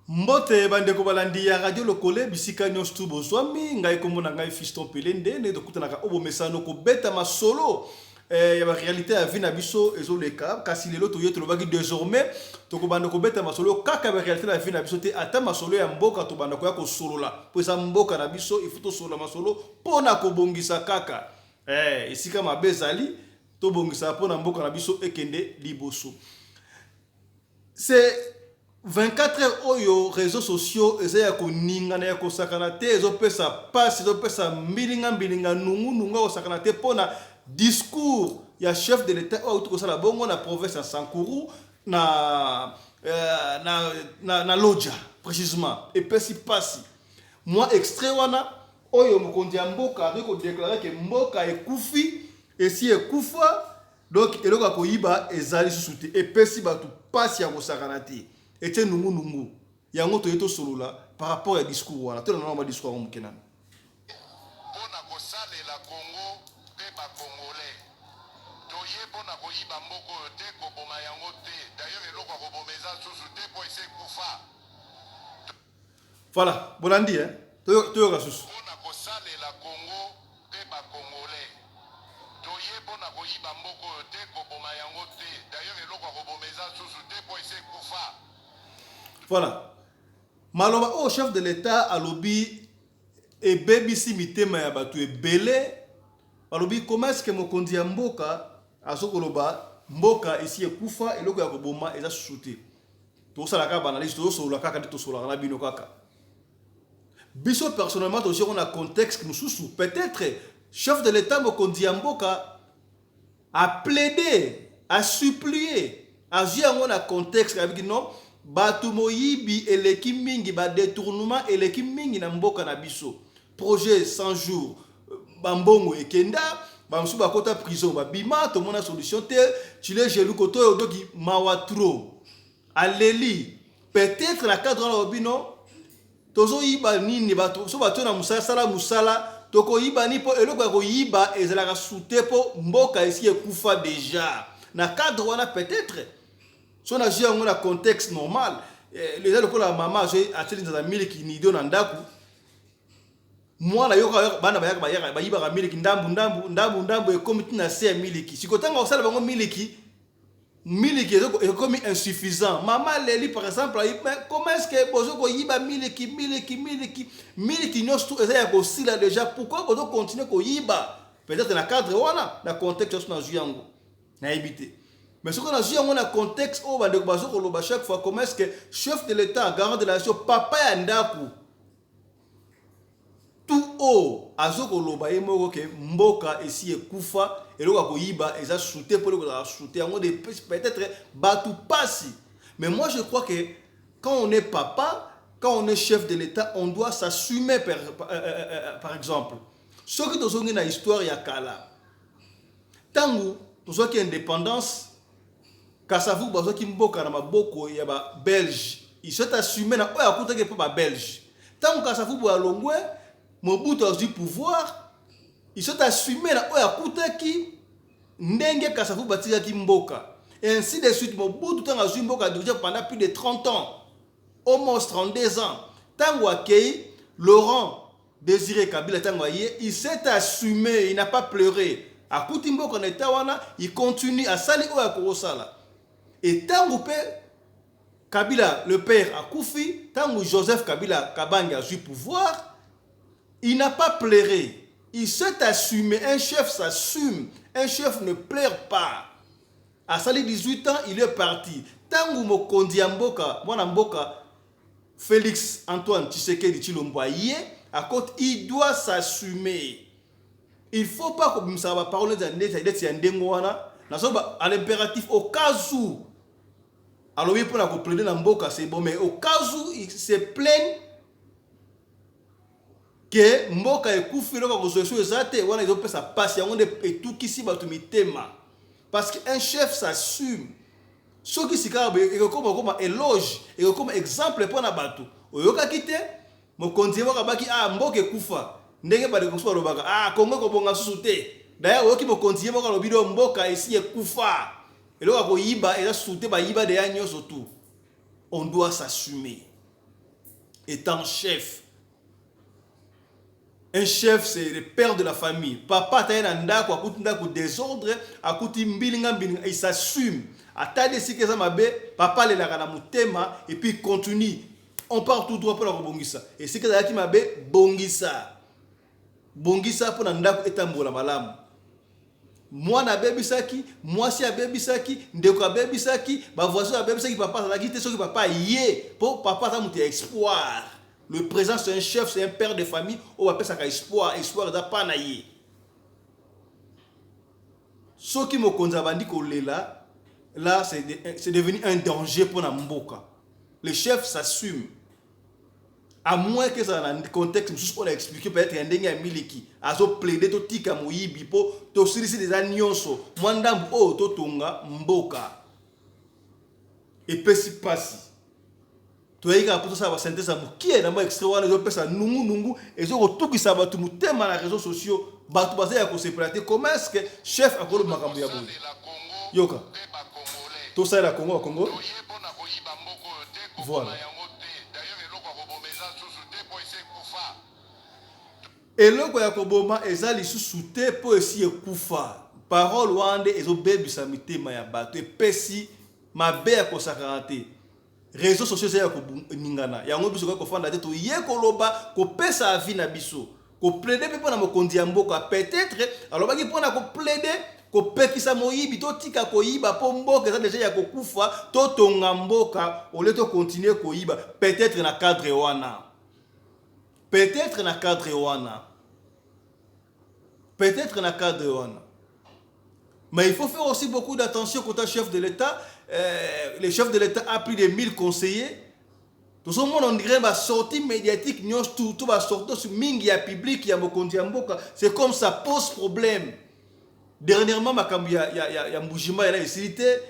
Mbote bandeko balandi ya radio lokole bisika nyonso tu bozwami ngai kombo na ngai Fiston Pelende nde tokutanaka obo mesano ko beta masolo ya ba réalité ya vie na biso ezoleka kasi lelo toye tolobaki désormais tokobanda ko beta masolo kaka ba réalité na vie na biso te ata masolo ya mboka tobanda ko ya ko solola po eza mboka na biso il faut to solola masolo pona ko bongisa kaka esika mabezali to bongisa pona mboka na biso ekende liboso. C'est 24 heures oyo réseaux sociaux ezaya ko ninga na ya ko sakana te ezopesa passe ezopesa mbilinga nunga ko sakana te pona discours ya chef de l'état ou tout ça la bongo na province ya Sankuru na Lodja précisément et pesi passe moi extrait wana oyo mokonzi ya mboka ko déclarer que mboka ekufi et si ekufa donc eloko ko yiba ezali susute et pesi batu passe ya ko sakana te. Et c'est nous. Il y a un autre solo là par rapport au discours. Là, tout le monde a discours au Mukena. Pour la Congo, pas congolais. Toye pour na koyiba mboko te ko boma yango te. D'ailleurs eloko ko bomeza susu te po ese kufa. Voilà, bolandi hein. Toyo ka susu. Pour na la Congo, pas congolais. Toye pour na koyiba mboko te ko boma yango te. D'ailleurs eloko ko bomeza susu te po ese kufa. Voilà. Maloba au chef de l'État à lobby et BBC mitema ya batu e belé. Alobi comment est-ce que mokonzi ya mboka azokoloba mboka ici e kufa eloko ya koboma eza susute. To sala ka banaliste to solo kaka to solo na bino kaka. Biso personnellement to on a contexte que nous sous peut-être chef de l'État mokonzi ya mboka a plaidé, a supplié, a vu on a contexte avec non batu moyibi eleki mingi ba détournement eleki mingi na mboka na biso projet 100 jours bambongo ekenda bamsu bakota prison ba bima to mona solution te chile jelu koto odoki mawatro aleli peut-être la cadre la obino tozo yiba nini batu so batu na musala toko yiba ni po eloko ko yiba ezala ka soute po mboka esi ekufa déjà na cadre wana peut-être. Si on a joué dans un contexte normal, les gens de la maman j'ai acheté dans un mille qui n'y donne un daku. Moi la yoka bana ba miliki ndambu et comme tu n'as c'est miliki. Si quand on a ça miliki est comme insuffisant. Maman Leli par exemple, comment est-ce que bozo ko yiba miliki non tout ça aussi là déjà pourquoi bozo continuer ko yiba peut-être dans le cadre wana dans contexte on a joué en na éviter. Mais ce qu'on a vu dans un contexte où on a chaque fois comment est-ce que chef de l'État, garant de la nation, papa yandaku, tout haut, azoko loba yemo que mboka ici est kufa et l'on a koyiba et ça shooté pour le shooter en des peut-être batu passi. Mais moi je crois que quand on est papa, quand on est chef de l'État, on doit s'assumer par exemple. Ce qui nous ont dans l'histoire yakala. Tangu nous avons indépendance. Kasavu bazoki mboka na maboko ya ba Belge. Ils sont assumés na oya kuta ke pa Belge. Tant Kasavu bo alongwe Mobutu a du pouvoir, ils sont assumés na oya kuta ki ndenge Kasavu batika ki mboka. Et ainsi de suite Mobutu tant a mboka déjà pendant plus de 30 ans. Au moins 32 ans. Tant akei Laurent Désiré Kabila tant il s'est assumé, il n'a pas pleuré. A kuti mboka na tawana, il continue à sali oya korosala. Et tant que Kabila, le père, a Koufi, tant que Joseph Kabila Kabange a eu pouvoir, il n'a pas pleuré. Il s'est assumé. Un chef s'assume. Un chef ne pleure pas. À Sali 18 ans, il est parti. Tant que Mokondi Mboka, Mboka, Félix Antoine Tshisekedi Tshilomboye, à côté, il doit s'assumer. Il ne faut pas que ça va parler à l'impératif au cas où. Alors oui, pour la plaider dans Mboka, c'est bon, mais au cas où ils se plaignent que Mboka est coupé, donc on se fait on a fait ça passe, on est tout qui s'y bat tout mitema. Parce qu'un chef s'assume. Ce qui s'y carbe, et comme éloge, et comme exemple pour la bateau. Au yoka kite, mon continue à baki ah Mboka est koufa. Ndenge ba de koufa robaka ah Congo ko bonga susute. D'ailleurs, yoki mo continue à lobido Mboka ici est koufa. Et là, on doit s'assumer. étant chef. Un chef, c'est le père de la famille. Papa, tu as un désordre, il s'assume. Papa, il a mutema et puis il continue. On part tout droit pour la bongisa. Et c'est que ça qui m'a bongisa. Bongisa pour ndako etambola malamu. Moi na bebisaki, moi si a bebisaki, ndeko a bebisaki, ba voisin a bebisaki, papa ça qui te so papa yé pour papa ça muté espoir. Le présent c'est un chef, c'est un père de famille, on appelle ça espoir, espoir da pas na yé. Ce qui me konza bandi ko lela, là c'est devenu un danger pour na mboka. Le chef s'assume. À moins que ça dans le contexte juste pour expliquer peut-être un dengue miliki azo plaider to tika moyibi po to silisi des anyonso mwandambu o to tonga mboka et pesi pasi to yika pour ça va synthèse à mukie na mo extrait wana zo pesa nungu et zo kotukisa batu mutema na réseaux sociaux batu baza ya ko se plater comment est-ce que chef akolo makambo ya boye yoka to ça la Congo voilà. Et le quoi yakoboma ezali sous-souté pour essayer kufa parole wande ezo bebi samite ma ya bato pesi mabe ya kosakarate réseaux sociaux ya ko ningana yango biso ko fanda te to ye koloba ko pesa avi na biso ko plaider pe pona mokonzi ya mboka peut-être alors baki pona ko plaider ko pekisa moyibi to tika ko yiba po mboka ça déjà ya ko kufa to tonga mboka au lieu de continuer ko yiba peut-être na cadre wana. Peut-être na cadre wana. Peut-être na cadre wana. Mais il faut faire aussi beaucoup d'attention quand un chef de l'État. Le chef de l'État a plus de 1000 conseillers. Tout ce monde on dirait ma sortie médiatique, tout va sortir sur mingi ya public ya mokonzi ya mboka. C'est comme ça pose problème. Dernièrement makambu ya mbujima ya isilité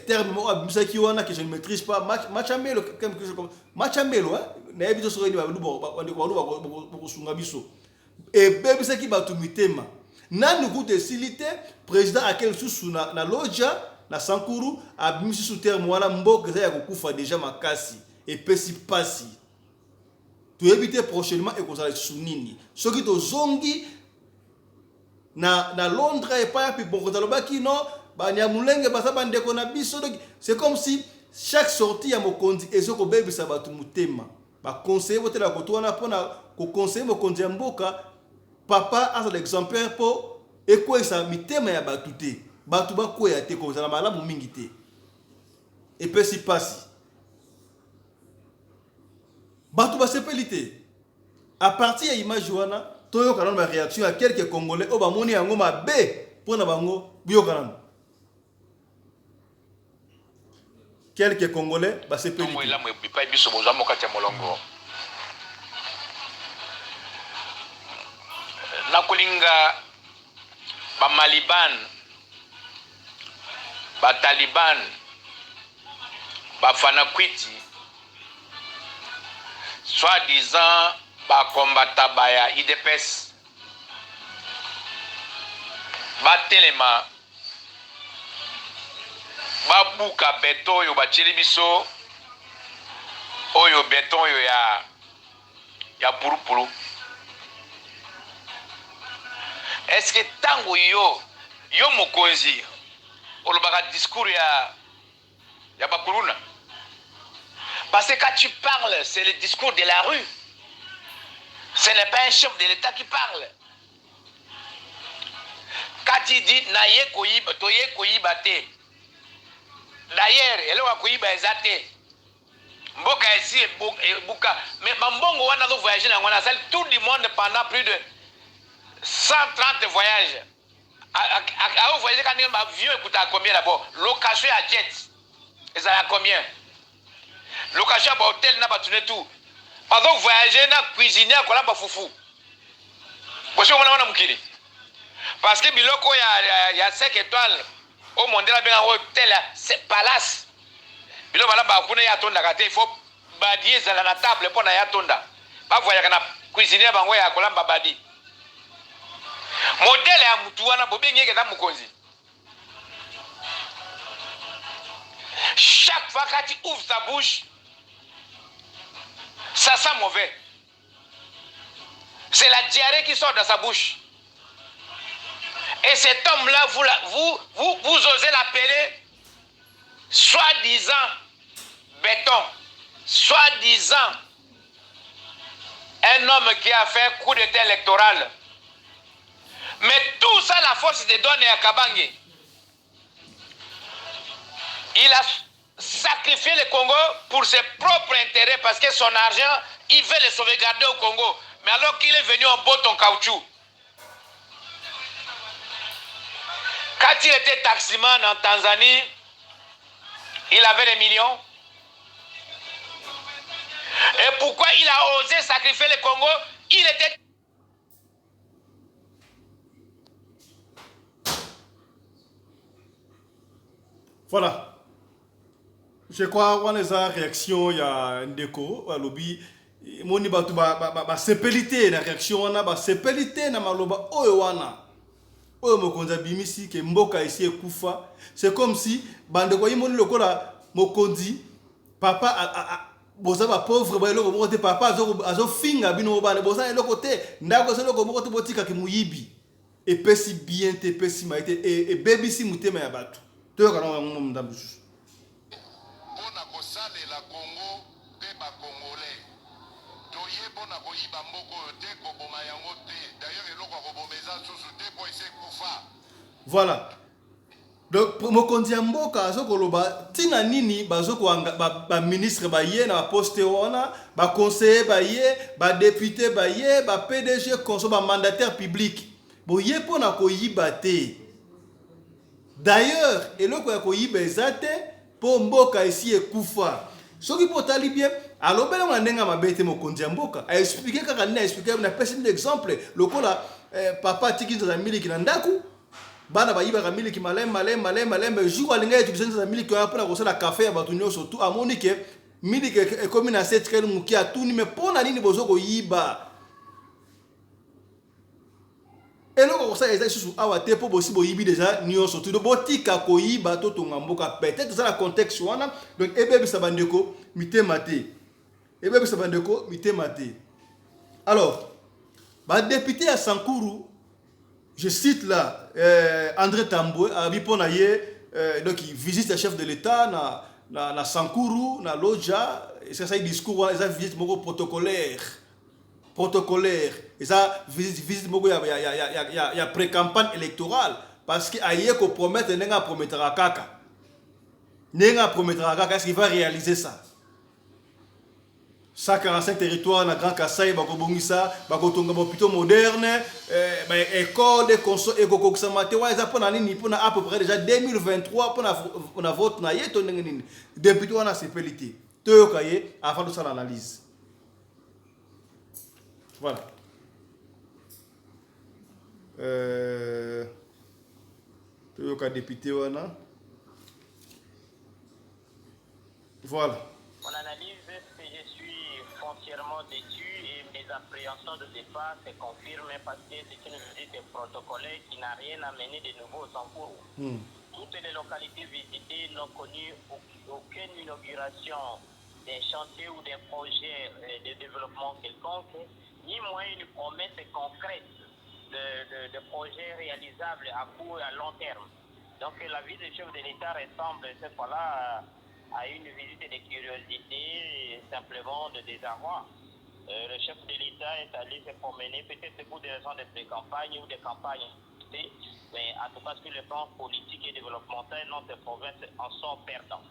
terme mo abisa ki wana que je ne maîtrise pas machamelo quelque chose comme machamelo hein na ebito so ni ba lubo ba sunga biso et bebisa ki batu mitema na nuku de silité président akel susu na loja na sankuru abimisi sous terme wana mboka za ya kokufa déjà makasi et pesi pasi tu éviter prochainement et kozala sunini soki to zongi na Londres et pas puis bon kozalobaki non banyamulenge basaba ndeko na biso c'est comme si chaque sortie ya mokonzi ezoko bebisa batu mutema ba conseiller botela ko tona pona ko conseiller mokonzi ya mboka papa as l'exemplaire po ekwesa mitema ya batu te batu bakoya te ko zala malamu mingi te et pesi pasi batu basepelité à partir ya image wana toyo kana ma réaction à quelques congolais o ba moni yango mabe pona bango biyo kana quelques congolais basepelité nakulinga ba Maliban ba Taliban ba Fanakwiti soi-disant ba combattant ba IDPS ba telema ba buka beton yo ba chilibiso oyo beton yo ya purupuru. Est-ce que tango yo mokonzi olobaka discours ya bakuluna? Parce que quand tu parles, c'est le discours de la rue. Ce n'est pas un chef de l'État qui parle. Quand il dit naye koyiba toye koyiba te. D'ailleurs, elle va koyiba ezate. Mboka ici buka mais mbongo wana do voyager na wana tout le monde pendant plus de 130 voyages. À voyager quand même avion coûte à combien d'abord? Location à jet. Et ça à combien? Location à hôtel n'a pas tourné tout. Pardon voyager na cuisiner à kola ba fufu. Parce que biloko ya 5 étoiles au monde là bien hôtel c'est palace. Biloko là ba kuna ya tonda kate il faut badier za la table pour na ya tonda. Ba voyager na cuisiner bango ya kola badi. Modèle ya mutu wana bobenge ke ta mukonzi. Chaque fois que tu ouvres ta bouche Ça sent mauvais. C'est la diarrhée qui sort de sa bouche. Et cet homme-là, vous osez l'appeler soi-disant béton, soi-disant un homme qui a fait un coup d'état électoral. Mais tout ça, la force de donner à Kabange. Il a sacrifié le Congo pour ses propres intérêts parce que son argent, il veut le sauvegarder au Congo. Mais alors qu'il est venu en botte en caoutchouc. Quand il était taximan en Tanzanie, il avait des millions. Et pourquoi il a osé sacrifier le Congo? Il était... Voilà. Je crois qu'on a une réaction, il y a un déco, un lobby. Moni batu ba sepelité na réaction wana ba sepelité na maloba oyo wana. Oyo mokonza bimisi ke mboka ici ekufa. C'est comme si bande ko yimoni lokola mokonzi papa boza ba pauvre ba eloko mokote papa azo finga bino bana boza eloko te ndako se eloko mokote botika ke muyibi. Et pesi bien te pesi maite et baby si mutema ya batu. Toyoka na ngo mndambu. Pona kosalela Congo pe ba Congolais. Toye pona koyiba mboko te koboma yango te. D'ailleurs eloko kobomeza susu te po ese kufa. Voilà. Donc mokonzi ya mboka azokoloba tina nini bazoko ba ministre ba ye na poste wana ba conseiller ba ye ba député ba ye ba PDG conseil ba mandataire public. Bo ye pona koyiba te. D'ailleurs, eloko ya koyiba ezate po mboka ici ekufa. Soki potali bien, alobela mwandenga mabete mokonzi ya mboka. A expliquer kaka nina expliquer na pesi exemple lokola papa tiki za miliki na ndaku bana bayiba ka miliki malem jour alinga utiliser za miliki ya pona kosala café ya batu nyoso tout amoni ke miliki ekomi na 7 kilo muki atuni me pona nini bozoko yiba. Eloko kosa eza susu awa te po bosi boyibi déjà nyonso tout botika koyiba to tonga mboka peut-être ça la contexte wana donc ebebisa bandeko mitema te ebebisa bandeko mitema te. Alors ba député à Sankuru, je cite là André Tambwe abi pona ye donc il visite le chef de l'état na Sankuru na Loja et ça discours ça visite moko protocolaire et ça visite beaucoup il y a pré-campagne électorale parce que aye ko promettre nenga promettra kaka est-ce qu'il va réaliser ça 145 territoires na Grand Kassai bako bongisa bako tonga hôpitaux modernes école de conso eko kosamate wa za pona nini pona à peu près déjà 2023 pona vote na yeto nini député wana sepelité toyoka ye afin de ça l'analyse. Voilà. Toyoka député wana. Voilà. Mon analyse, c'est que je suis foncièrement déçu et mes appréhensions de départ se confirment parce que c'est une visite protocolaire qui n'a rien amené de nouveau au Sankuru. Toutes les localités visitées n'ont connu aucune inauguration d'un chantier ou d'un projet de développement quelconque, ni moins une promesse concrète de projets réalisables à court et à long terme. Donc la visite du chef de l'État ressemble cette fois-là à une visite de curiosité, simplement de désarroi. Le chef de l'État est allé se promener, peut-être pour des raisons de pré-campagne ou de campagne, mais en tout cas sur le plan politique et développemental, notre province en sort perdant.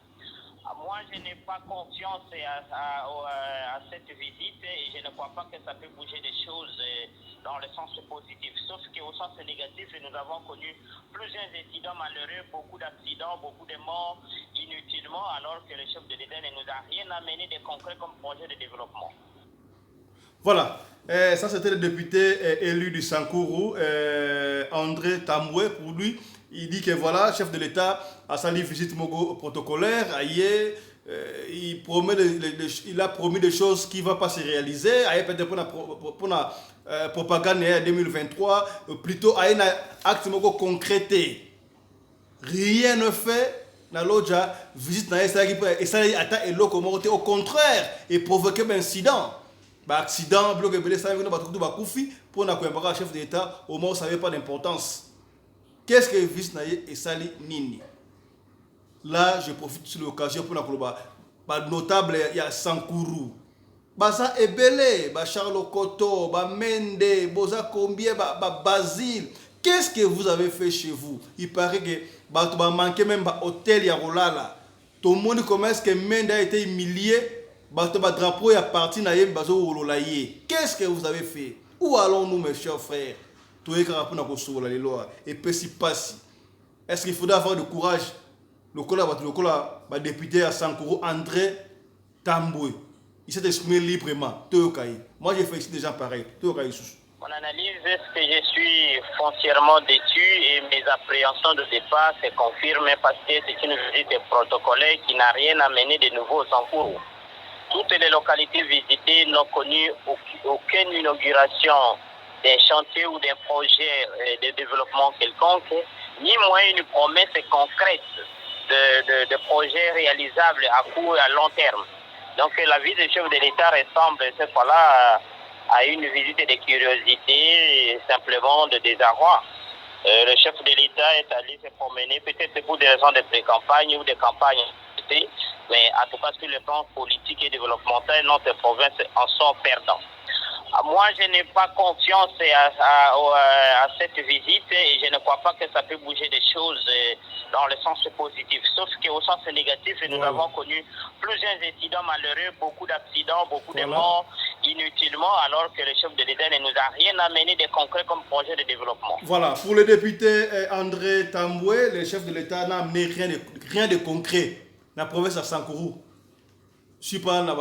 Moi, je n'ai pas confiance à cette visite et je ne crois pas que ça peut bouger des choses dans le sens positif. Sauf qu'au sens négatif, nous avons connu plusieurs incidents malheureux, beaucoup d'accidents, beaucoup de morts inutilement, alors que le chef de l'État ne nous a rien amené de concret comme projet de développement. Voilà. Ça, c'était le député élu du Sankuru, André Tambwe. Pour lui, il dit que voilà, chef de l'État a sali visite mogo protocolaire, il a promis des choses qui ne vont pas se réaliser. Peut-être pour la propagande 2023, plutôt à un acte mogo concrété. Rien ne fait, na loja visite na esa qui esa ata eloko moko te, au contraire et provoquer un incident ba accident bloc ebele ça ngona batukutu bakufi pour na koyamba chef de l'état au moins ça avait pas d'importance. Qu'est-ce que visite na esali nini? Là je profite sur l'occasion pour na koloba ba notable ya Sankuru baza ebele ba Charles Koto ba Mende boza combien ba Basile. Qu'est-ce que vous avez fait chez vous? Il paraît que bah, tu vas manquer même bah, hôtel ya rolala. Tout le monde commence que Mende a été humilié. Bah, tu vas drapeau ya parti na yem bazo rololaye. Qu'est-ce que vous avez fait? Où allons-nous mes chers frères? Tu es capable na kosola les lois et pesi pasi. Est-ce qu'il faudra avoir du courage? Le cola bah député à Sankuru André Tamboué. Il s'est exprimé librement. Moi j'ai fait ici des gens pareils. Mon analyse, est ce que je suis foncièrement déçu et mes appréhensions de départ se confirment parce que c'est une visite protocolaire qui n'a rien amené de nouveau au Sankuru. Toutes les localités visitées n'ont connu aucune inauguration d'un chantier ou d'un projet de développement quelconque, ni moins une promesse concrète de projets réalisables à court et à long terme. Donc la visite du chef de l'État ressemble cette fois-là à une visite de curiosité et simplement de désarroi. Le chef de l'État est allé se promener, peut-être pour des raisons de pré-campagne ou de campagne, mais en tout cas sur le plan politique et développemental, notre province en sont perdants. Moi, je n'ai pas confiance à cette visite et je ne crois pas que ça peut bouger des choses dans le sens positif. Sauf qu'au sens négatif, nous avons connu plusieurs incidents malheureux, beaucoup d'accidents, beaucoup de morts inutilement, alors que le chef de l'État ne nous a rien amené de concret comme projet de développement. Voilà, pour le député André Tamboué, le chef de l'État n'a amené rien de concret dans la province de Sankuru. Je suis pas na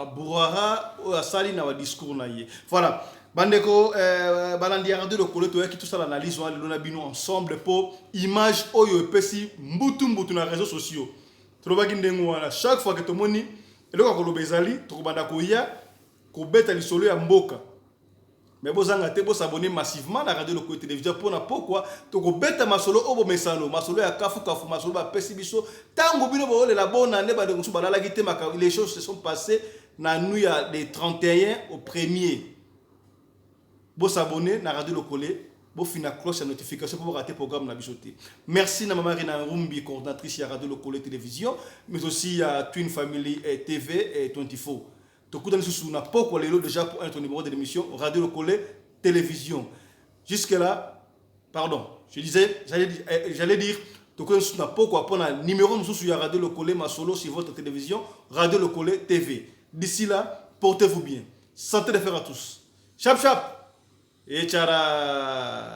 bourara ou sali na discours na ye. Voilà. Bandeko balandi radio le kolo to qui tout ça l'analyse on lona bino ensemble pour image oyo pesi mbutu na réseaux sociaux. Troba kindengo wana chaque fois que to moni eloko ko lobezali to banda ko ya ko beta lisolo ya mboka. Mais bozanga te bo s'abonner massivement à la radio le télévision pour na pourquoi to ko beta masolo obo mesano masolo ya kafu masolo ba pesi biso tango bino bo la bonne année ba de ko balala gite maka les choses se sont passées na nuit ya des 31 au 1er. Bo s'abonner na radio le collé bo fina cloche de notification pour rater programme na bisoté. Merci na maman Rina Rumbi coordinatrice ya radio le collé télévision mais aussi à Twin Family TV et 24. Sous n'a pas déjà pour un numéro de l'émission Radio Le Collet Télévision. Jusque là, pardon, j'allais dire, sous n'a pas pour un numéro sous Radio Le Collet ma solo sur votre télévision Radio Le Collet TV. D'ici là, portez-vous bien. Santé de faire à tous. Chap chap et tchara.